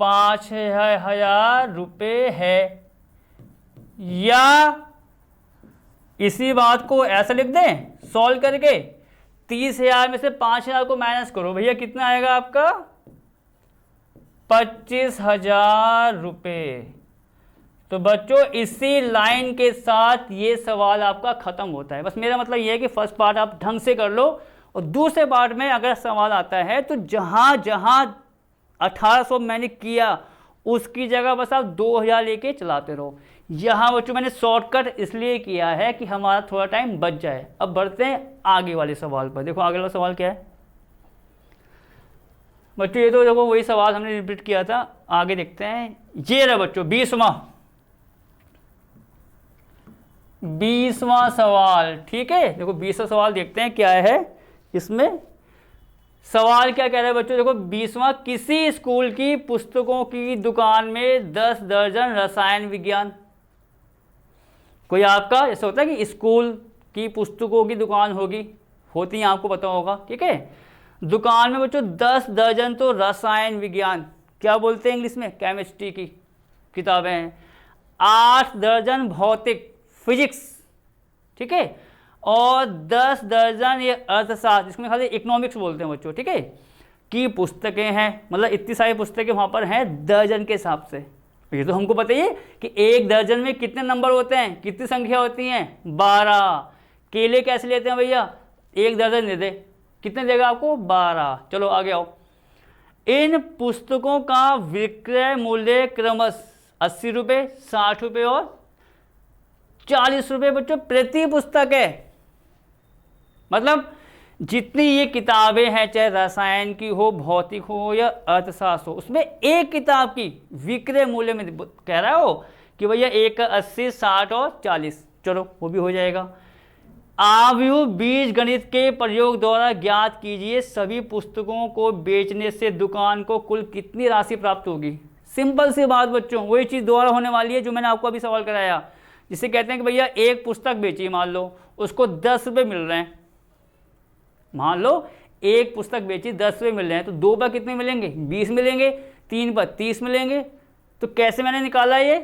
5000 रुपये है, या इसी बात को ऐसा लिख दें सॉल्व करके, 30,000 में से 5,000 को माइनस करो भैया कितना आएगा आपका 25,000 रुपये। तो बच्चों इसी लाइन के साथ ये सवाल आपका खत्म होता है। बस मेरा मतलब ये है कि फर्स्ट पार्ट आप ढंग से कर लो और दूसरे पार्ट में अगर सवाल आता है तो जहां जहां 1800 मैंने किया उसकी जगह बस आप 2000 लेके चलाते रहो। यहाँ बच्चों मैंने शॉर्टकट इसलिए किया है कि हमारा थोड़ा टाइम बच जाए। अब बढ़ते हैं आगे वाले सवाल पर। देखो आगे वाला सवाल क्या है बच्चों, ये तो देखो वही सवाल हमने रिपीट किया था। आगे देखते हैं, ये रहा बच्चों 20वां सवाल। ठीक है, देखो 20वां सवाल देखते हैं क्या है इसमें। सवाल क्या कह रहा है बच्चों, देखो 20वां, किसी स्कूल की पुस्तकों की दुकान में 10 दर्जन रसायन विज्ञान। कोई आपका ऐसा होता है कि स्कूल की पुस्तकों की दुकान होती है, आपको पता होगा। ठीक है, दुकान में बच्चों 10 दर्जन तो रसायन विज्ञान, क्या बोलते हैं इंग्लिश में, केमिस्ट्री की किताबें हैं, 8 दर्जन भौतिक फिजिक्स, ठीक है, और 10 दर्जन ये अर्थशास्त्र, जिसमें खाली इकोनॉमिक्स बोलते हैं बच्चों, ठीक है, की पुस्तकें हैं। मतलब इतनी सारी पुस्तकें वहाँ पर हैं दर्जन के हिसाब से। ये तो हमको पता ही है कि एक दर्जन में कितने नंबर होते हैं, कितनी संख्या होती हैं, 12। केले कैसे लेते हैं भैया, एक दर्जन दे दे, कितने देगा आपको, 12। चलो आगे आओ। इन पुस्तकों का विक्रय मूल्य क्रमश 80 रुपये, 60 रुपये और 40 रुपये बच्चों प्रति पुस्तक है। मतलब जितनी ये किताबें हैं, चाहे रसायन की हो, भौतिक हो या अर्थशास्त्र हो, उसमें एक किताब की विक्रय मूल्य में कह रहा हो कि भैया एक का 80, 60 और 40। चलो वो भी हो जाएगा। आव्यूह बीज गणित के प्रयोग द्वारा ज्ञात कीजिए सभी पुस्तकों को बेचने से दुकान को कुल कितनी राशि प्राप्त होगी। सिंपल सी बात बच्चों, वही चीज़ दोबारा होने वाली है जो मैंने आपको अभी सवाल कराया। जिसे कहते हैं कि भैया एक पुस्तक बेची, मान लो उसको 10 रुपये मिल रहे हैं, मान लो एक पुस्तक बेची 10 रुपये मिल रहे हैं, तो 2 पर कितने मिलेंगे, 20 मिलेंगे, 3 पर 30 मिलेंगे। तो कैसे मैंने निकाला, ये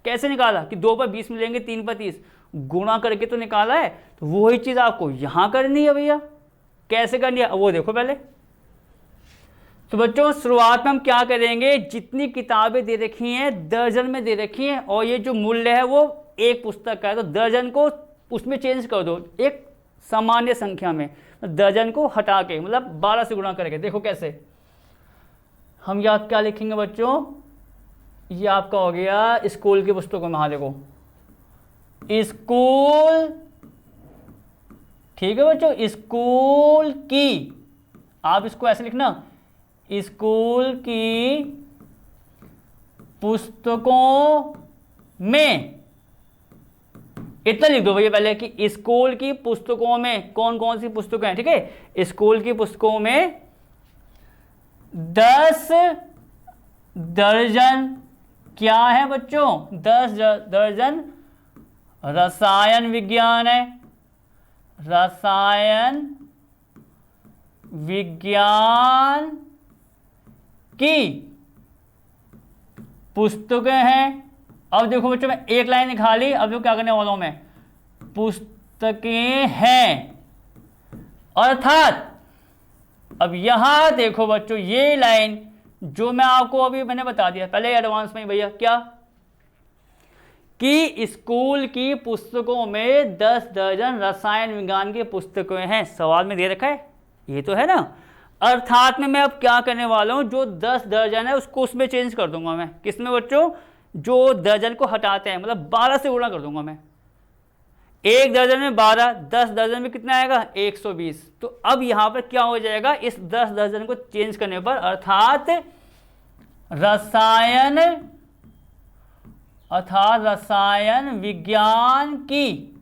कैसे निकाला कि 2 पर 20 मिलेंगे, 3 पर 30, गुणा करके तो निकाला है। तो वही चीज़ आपको यहाँ करनी है भैया। कैसे करनी है वो देखो पहले। तो बच्चों शुरुआत में हम क्या करेंगे, जितनी किताबें दे रखी हैं दर्जन में दे रखी हैं और ये जो मूल्य है वो एक पुस्तक का है, तो दर्जन को उसमें चेंज कर दो एक सामान्य संख्या में, दर्जन को हटा के, मतलब 12 से गुणा करके। देखो कैसे हम याद क्या लिखेंगे बच्चों, ये आपका हो गया स्कूल की पुस्तकों में। हाँ देखो स्कूल, ठीक है बच्चों, स्कूल की, आप इसको ऐसे लिखना, स्कूल की पुस्तकों में, इतना लिख दो भैया पहले कि स्कूल की पुस्तकों में कौन कौन सी पुस्तकें हैं। ठीक है, स्कूल की पुस्तकों में 10 दर्जन क्या है बच्चों, 10 दर्जन रसायन विज्ञान है, रसायन विज्ञान की पुस्तकें हैं। अब देखो बच्चों, मैं एक लाइन निकाली, अब जो क्या करने वाला हूं मैं, पुस्तकें हैं, अर्थात अब यहां देखो बच्चों, ये लाइन जो मैं आपको अभी मैंने बता दिया पहले एडवांस में भैया, क्या कि स्कूल की पुस्तकों में 10 दर्जन रसायन विज्ञान की पुस्तकें हैं। सवाल में दे रखा है, ये तो है ना। अर्थात में मैं अब क्या करने वाला हूं, जो 10 दर्जन है उसको उसमें चेंज कर दूंगा मैं, किसमें बच्चों, जो दर्जन को हटाते हैं, मतलब 12 से गुणा कर दूंगा मैं। एक दर्जन में 12, 10 दर्जन में कितना आएगा, 120। तो अब यहां पर क्या हो जाएगा, इस 10 दर्जन को चेंज करने पर, अर्थात रसायन विज्ञान की,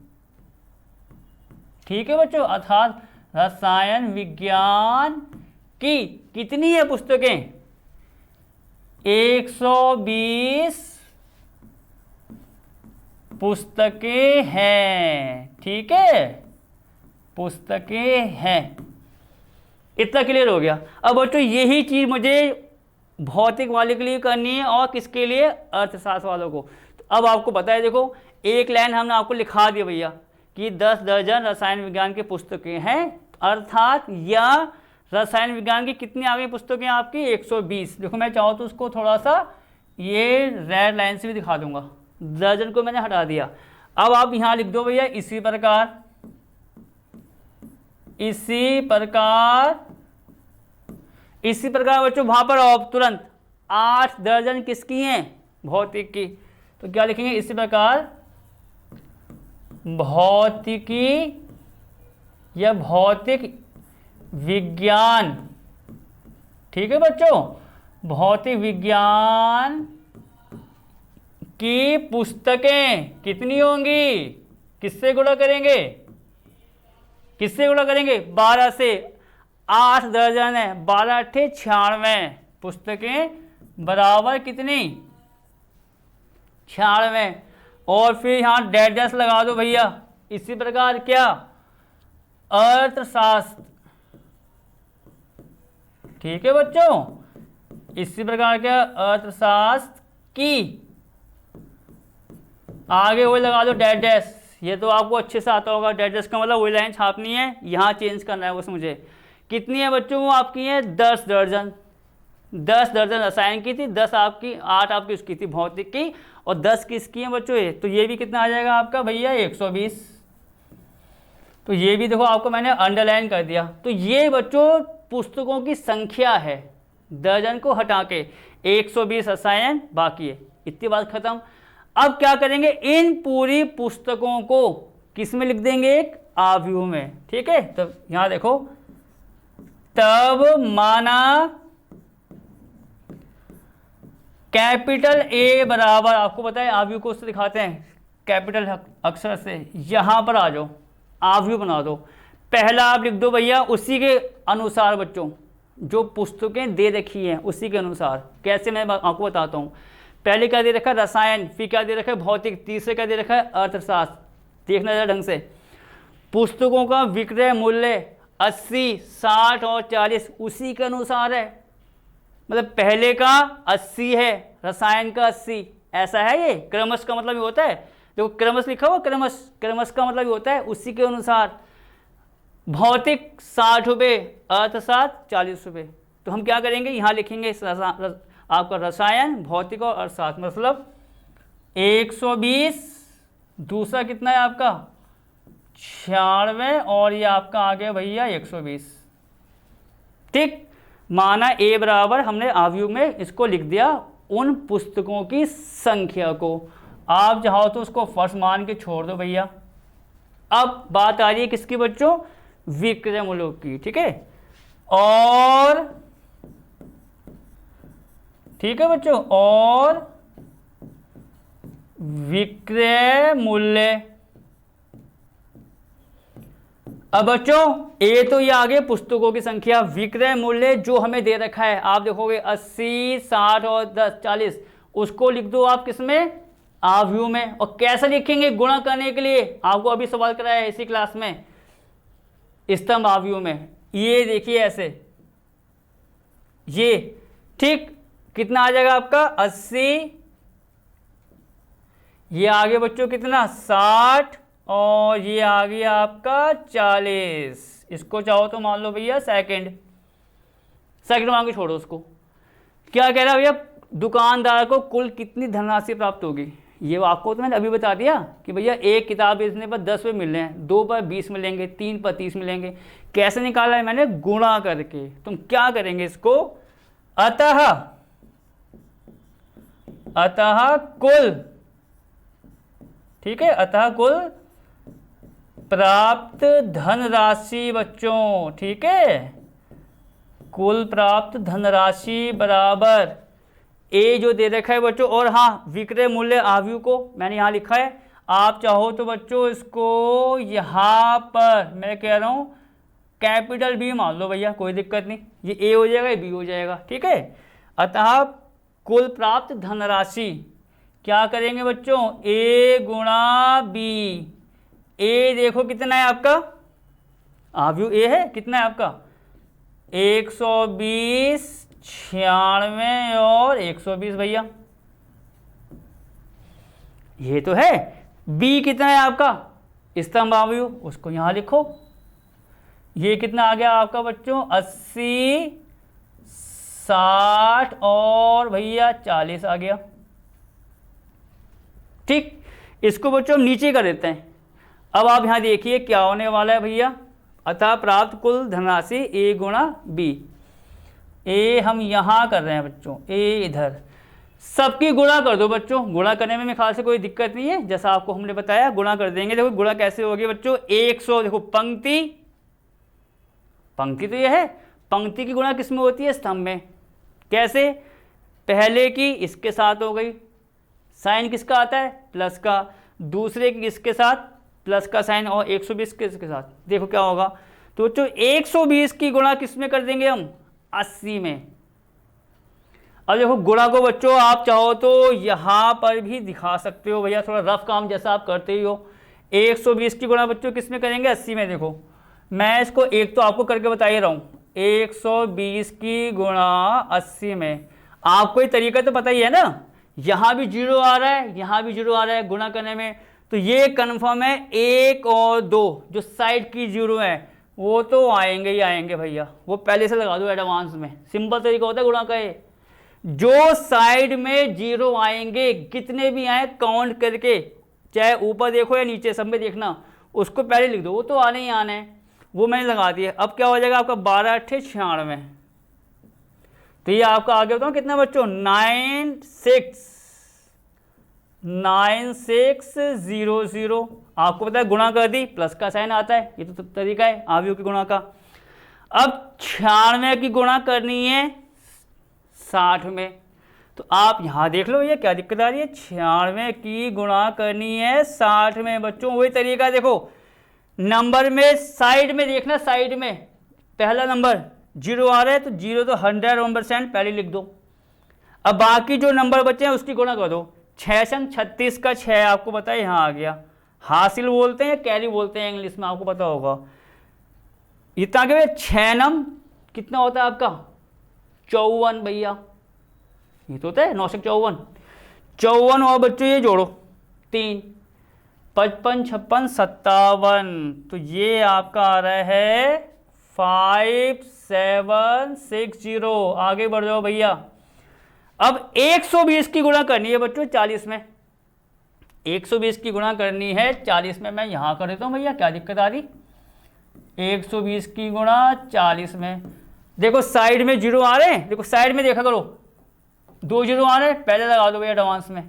ठीक है बच्चों, अर्थात रसायन विज्ञान की कितनी है पुस्तकें, 120 पुस्तकें हैं, ठीक है, पुस्तकें हैं। इतना क्लियर हो गया। अब बच्चों यही चीज मुझे भौतिक वाले के लिए करनी है और किसके लिए, अर्थशास्त्र वालों को। तो अब आपको पता है, देखो एक लाइन हमने आपको लिखा दिया भैया कि 10 दर्जन रसायन विज्ञान की पुस्तकें हैं, अर्थात या रसायन विज्ञान की कितनी आ गई पुस्तकें आपकी, 120। देखो मैं चाहूँ तो उसको थोड़ा सा ये रेड लाइन से भी दिखा दूंगा, दर्जन को मैंने हटा दिया। अब आप यहां लिख दो भैया, इसी प्रकार बच्चों, वहां पर आप तुरंत 8 दर्जन किसकी हैं, भौतिक की। तो क्या लिखेंगे, इसी प्रकार भौतिकी या भौतिक विज्ञान, ठीक है बच्चों, भौतिक विज्ञान की पुस्तकें कितनी होंगी, किससे गुणा करेंगे, 12 से। 8 दर्जन है, 12 × 8 = 96 पुस्तकें बराबर कितनी, 96। और फिर यहां डैश लगा दो भैया। इसी प्रकार क्या, अर्थशास्त्र, ठीक है बच्चों, इसी प्रकार क्या, अर्थशास्त्र की, आगे वही लगा दो डैश। ये तो आपको अच्छे से आता होगा, डैश का मतलब वही लाइन छापनी है, यहाँ चेंज करना है बस मुझे। कितनी है बच्चों, वो आपकी है 10 दर्जन। 10 दर्जन रसायन की थी, 10 आपकी, 8 आपकी उसकी थी भौतिक की, और 10 किसकी है बच्चों ये, तो ये भी कितना आ जाएगा आपका भैया, 120। तो ये भी देखो आपको मैंने अंडरलाइन कर दिया। तो ये बच्चों पुस्तकों की संख्या है, दर्जन को हटा के 120 रसायन बाकी है। इतनी बात खत्म। अब क्या करेंगे, इन पूरी पुस्तकों को किस में लिख देंगे, एक आव्यूह में, ठीक है। तो यहां देखो, तब माना कैपिटल ए बराबर, आपको पता है आव्यूह को उससे दिखाते हैं कैपिटल अक्षर से, यहां पर आ जाओ, आव्यूह बना दो। पहला आप लिख दो भैया उसी के अनुसार बच्चों, जो पुस्तकें दे रखी हैं उसी के अनुसार। कैसे मैं आपको बताता हूं। पहले क्या दे रखा है, रसायन, फिर क्या दे रखा है, भौतिक, तीसरे क्या दे रखा है, अर्थशास्त्र। देखना जरा ढंग से, पुस्तकों का विक्रय मूल्य 80, 60 और 40 उसी के अनुसार है। मतलब पहले का 80 है, रसायन का 80, ऐसा है ये। क्रमश का मतलब ये होता है, देखो क्रमश लिखा हुआ, क्रमश का मतलब ये होता है उसी के अनुसार। भौतिक 60 रुपये, अर्थशास्त्र 40 रुपये। तो हम क्या करेंगे, यहाँ लिखेंगे आपका रसायन, भौतिक और अर्थशास्त्र, मतलब 120, दूसरा कितना है आपका 96, और ये आपका आ गया भैया 120। ठीक, माना ए बराबर, हमने आव्यूह में इसको लिख दिया उन पुस्तकों की संख्या को। आप चाहो तो उसको फर्स्ट मान के छोड़ दो भैया। अब बात आ रही है किसकी बच्चों, विक्रय मूल्यों की, ठीक है। और ठीक है बच्चों, और विक्रय मूल्य। अब बच्चों ए तो ये आगे पुस्तकों की संख्या, विक्रय मूल्य जो हमें दे रखा है, आप देखोगे 80, 60 और 10, 40, उसको लिख दो आप किसमें, आव्यूह में। और कैसे लिखेंगे, गुणा करने के लिए आपको अभी सवाल कराया है इसी क्लास में, स्तंभ आव्यूह में। ये देखिए ऐसे, ये ठीक, कितना आ जाएगा आपका 80, ये आ गया बच्चों कितना 60 और ये आ गया आपका 40। इसको चाहो तो मान लो भैया सेकंड मान के छोड़ो उसको। क्या कह रहा है भैया, दुकानदार को कुल कितनी धनराशि प्राप्त होगी। ये आपको तो मैंने अभी बता दिया कि भैया एक किताब बेचने पर 10 रुपये मिल रहे हैं, 2 पर 20 मिलेंगे, 3 पर 30 मिलेंगे। कैसे निकाला है मैंने, गुणा करके। तुम क्या करेंगे इसको, अतः कुल, ठीक है, अतः कुल प्राप्त धनराशि बच्चों, ठीक है, कुल प्राप्त धनराशि बराबर ए जो दे रखा है बच्चों, और हाँ विक्रय मूल्य आव्यू को मैंने यहाँ लिखा है। आप चाहो तो बच्चों इसको यहाँ पर मैं कह रहा हूँ कैपिटल बी मान लो भैया, कोई दिक्कत नहीं, ये ए हो जाएगा, ये बी हो जाएगा, ठीक है। अतः कुल प्राप्त धनराशि क्या करेंगे बच्चों, ए गुणा बी। ए देखो कितना है आपका, आव्यू ए है, कितना है आपका 120, 96 और 120 भैया, ये तो है। बी कितना है आपका स्तंभ आव्यू, उसको यहां लिखो। ये कितना आ गया आपका बच्चों 80, 60 और भैया 40 आ गया, ठीक। इसको बच्चों हम नीचे कर देते हैं। अब आप यहां देखिए क्या होने वाला है भैया, अतः प्राप्त कुल धनराशि ए गुणा बी। ए हम यहां कर रहे हैं बच्चों, ए इधर, सबकी गुणा कर दो बच्चों। गुणा करने में मेरे ख्याल से कोई दिक्कत नहीं है, जैसा आपको हमने बताया गुणा कर देंगे। देखो गुणा कैसे होगी बच्चों, 100, देखो पंक्ति तो ये है, पंक्ति की गुणा किस में होती है, स्तंभ में। कैसे, पहले की इसके साथ हो गई, साइन किसका आता है प्लस का, दूसरे की इसके साथ प्लस का साइन, और 120 के इसके साथ। देखो क्या होगा, तो बच्चों 120 की गुणा किस में कर देंगे हम, 80 में। अब देखो गुणा को बच्चों आप चाहो तो यहाँ पर भी दिखा सकते हो भैया, थोड़ा रफ काम जैसा आप करते ही हो। 120 की गुणा बच्चों किस में करेंगे, 80 में। देखो मैं इसको एक तो आपको करके बता ही रहा हूँ, 120 की गुणा 80 में। आपको ये तरीका तो पता ही है ना, यहाँ भी 0 आ रहा है, यहाँ भी 0 आ रहा है गुणा करने में, तो ये कन्फर्म है 1 और 2 जो साइड की 0 है वो तो आएंगे ही आएंगे भैया, वो पहले से लगा दो एडवांस में। सिंपल तरीका होता है गुणा का ये, जो साइड में 0 आएंगे कितने भी आए काउंट करके, चाहे ऊपर देखो या नीचे, सब में देखना, उसको पहले लिख दो, वो तो आने ही आने हैं, वो मैंने लगा दिया। अब क्या हो जाएगा आपका 12 × 8 = 96। तो ये आपका आगे बताओ कितना बच्चों, 9600। आपको पता है गुणा कर दी, प्लस का साइन आता है, ये तो तरीका है आव्यूह की गुणा का। अब 96 की गुणा करनी है 60 में, तो आप यहां देख लो ये क्या दिक्कत आ रही है, 96 की गुणा करनी है 60 में बच्चों। वही तरीका देखो, नंबर में साइड में देखना, साइड में पहला नंबर 0 आ रहा है तो 0 तो 100% पहले लिख दो। अब बाकी जो नंबर बचे हैं उसकी गुणा कर दो, 6 × 36 का 6 आपको पता है यहाँ आ गया, हासिल बोलते हैं कैरी बोलते हैं इंग्लिश में, आपको पता होगा। इतना के 6 नम कितना होता है आपका 54 भैया, ये तो होता है 9 से 54 और बच्चों ये जोड़ो 3, 55, 56, 57, तो ये आपका आ रहा है 5760। आगे बढ़ जाओ भैया। अब 120 की गुणा करनी है बच्चों 40 में, 120 की गुणा करनी है 40 में। मैं यहां कर देता हूं भैया, क्या दिक्कत आ रही, 120 की गुणा 40 में। देखो साइड में 0 आ रहे हैं, देखो साइड में देखा करो 2 0 आ रहे हैं, पहले लगा दो भैया एडवांस में।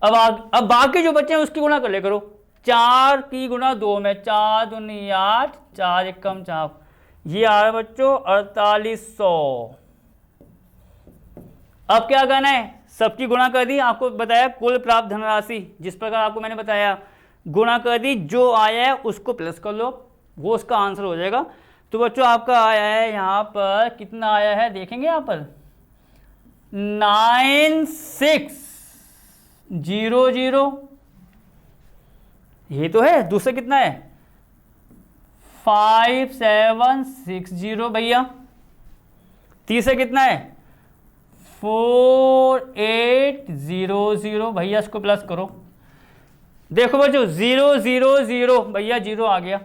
अब बाकी जो बच्चे हैं उसकी गुणा कर ले करो, 4 की गुणा 2 में, 4 दूनी 8, 4 एकम 4, ये आ रहा है बच्चों 4800। अब क्या करना है, सबकी गुणा कर दी, आपको बताया कुल प्राप्त धनराशि जिस प्रकार आपको मैंने बताया, गुणा कर दी, जो आया है उसको प्लस कर लो, वो उसका आंसर हो जाएगा। तो बच्चों आपका आया है यहाँ पर कितना आया है, देखेंगे यहाँ पर 9600, ये तो है। दूसरा कितना है 5760 भैया। तीसरा कितना है 4800 भैया इसको प्लस करो। देखो बच्चों 000 भैया 0 आ गया।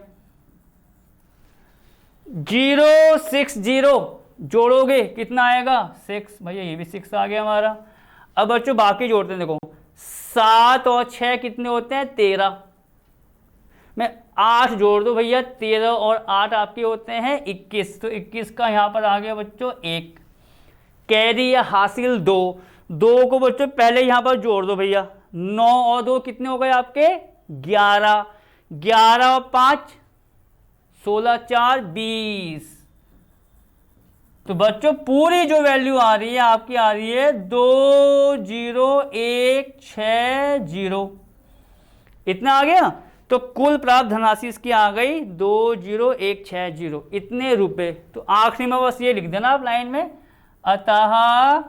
060 जोड़ोगे कितना आएगा 6 भैया, ये भी 6 आ गया हमारा। अब बच्चों बाकी जोड़ते हैं, देखो 7 और 6 कितने होते हैं 13, मैं 8 जोड़ दो भैया, 13 और 8 आपके होते हैं 21, तो 21 का यहाँ पर आ गया बच्चों 1। कैरी या हासिल 2 को बच्चों पहले यहाँ पर जोड़ दो भैया, 9 और 2 कितने हो गए आपके 11, 11 और 5 16, 4 20। तो बच्चों पूरी जो वैल्यू आ रही है आपकी आ रही है 20160, इतना आ गया। तो कुल प्राप्त धनराशि इसकी आ गई 20160, इतने रुपए। तो आखिरी में बस ये लिख देना आप लाइन में, अतः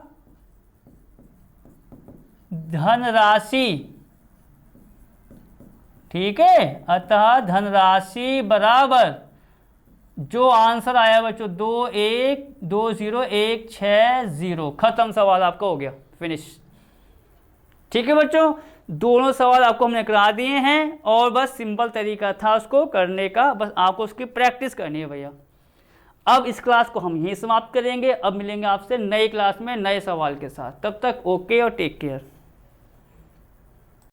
धनराशि, ठीक है, अतः धनराशि बराबर जो आंसर आया बच्चों 20160। खत्म, सवाल आपका हो गया फिनिश। ठीक है बच्चों, दोनों सवाल आपको हमने करा दिए हैं और बस सिंपल तरीका था उसको करने का, बस आपको उसकी प्रैक्टिस करनी है भैया। अब इस क्लास को हम यहीं समाप्त करेंगे, अब मिलेंगे आपसे नई क्लास में नए सवाल के साथ। तब तक ओके और टेक केयर।